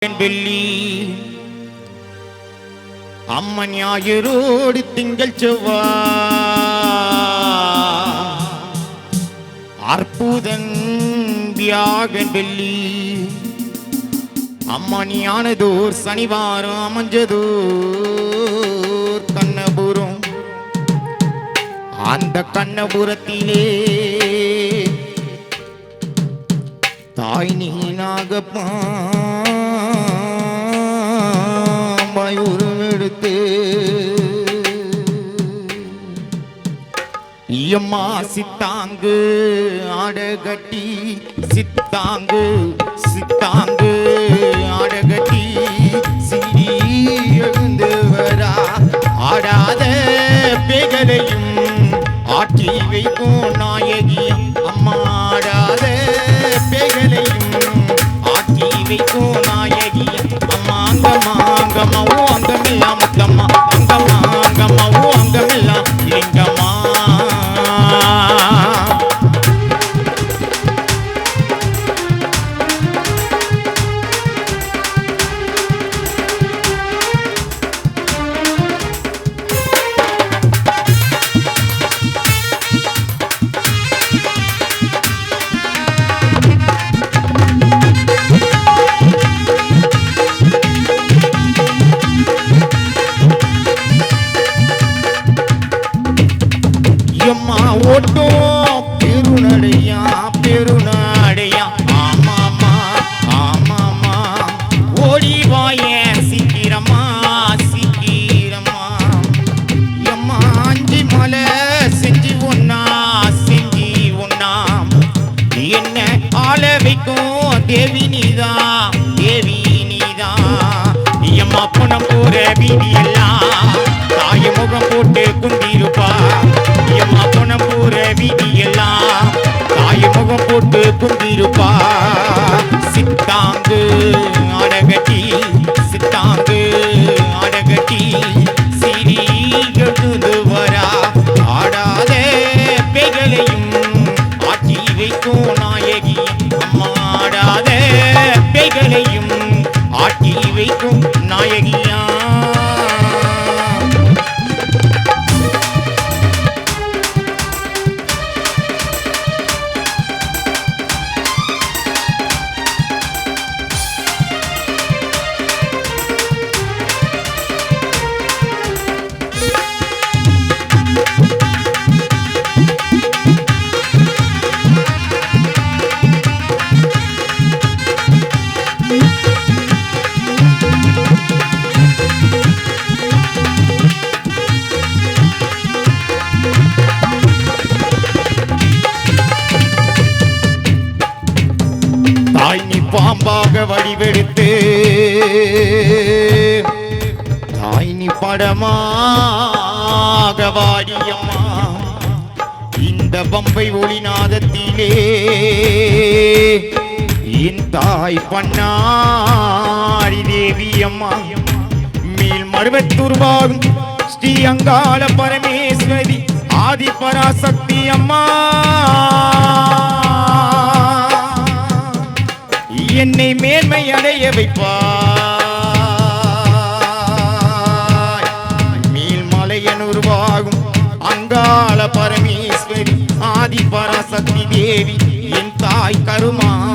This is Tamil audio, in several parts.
வெள்ளி அம்மன் ஞாயிறோடு திங்கள் செவ்வாய் அற்புதன் வியாழன் வெள்ளி அம்மனியானதோர் சனிவாரம் அமைஞ்சதோர் கண்ணபுரம். அந்த கண்ணபுரத்திலே தாய் நீனாகப்பா உருவெடுத்து ஐயம்மா சித்தாங்கு ஆடகட்டி சித்தாங்கு சித்தாங்கு ஆடகட்டி சிறி எழுந்து வரா ஆடாத பேகலையும் ஆற்றி வைக்கும் நாயகியம் அம்மா ஆடாத பேகலையும் ஆற்றி வைக்கும் நாயகியம் அம்மா அங்கம்மா அங்கம்மாவோ அங்கமெல்லாம் முத்தம்மா அங்கம்மா அங்கம்மாவோ அங்கமெல்லாம் லிங்கம்மா. அம்மா ஓட்டும் பெருநடையா பெருநடையா ஆமாமா ஆமாமா ஓடி வாய சீக்கிரமா சீக்கிரமா அம்மா அஞ்சி மலை செஞ்சு ஒன்னா என்ன ஆள வைக்கும் தேவி நீதா தேவி நீதா அம்மா புனம் போற வீதி எல்லாம் தாய முகம் போட்டு குந்திருப்பா அம்மா புனம் போற வீதி எல்லாம் தாய முகம் போட்டு குந்திருப்பா. சித்தாங்கு அடகட்டி சித்தாங்கு அடகட்டி சிறி எழுந்து வரா ஆடாத பேகலையும் ஆட்டி வைக்கும் நாயகி அம்மா ஆடாத பேகலையும் ஆட்டி வைக்கும் நாயகியா. தாய் நீ பாம்பாக வடிவெடுத்து தாய் நீ படமாக வாடியம்மா இந்த பம்பை ஒளிநாதத்திலே என் தாய் பண்ணாரி தேவி அம்மா மேல் மருவத்தூர்வாகும் ஸ்ரீ அங்காள பரமேஸ்வரி ஆதி பராசக்தி அம்மா என்னை மேன்மை அடைய வைப்பாய். மேல்மலையன் உருவாகும் அங்காள பரமேஸ்வரி ஆதி பராசக்தி தேவி என் தாய் கருமாரி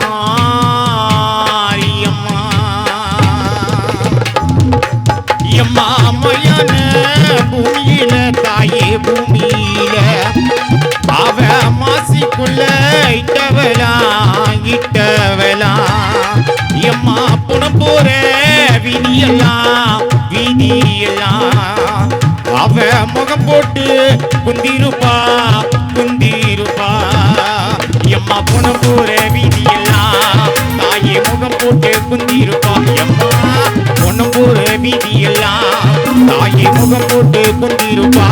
அம்மா அம்மா அம்மையான பூமியில தாயே பூமியில அவ மாசிக்குள்ள இட்டவளா எம்மா புனம் போற விதியெல்லாம் வீதியெல்லாம் அவ முகம் போட்டு குந்திருப்பா குந்திருப்பா எம்மா புனம் போற வீதியெல்லாம் தாயே முகம் போட்டு குந்திருப்பா எம்மா புனம் போற வீதியெல்லாம் தாயே முகம் போட்டு குந்திருப்பா.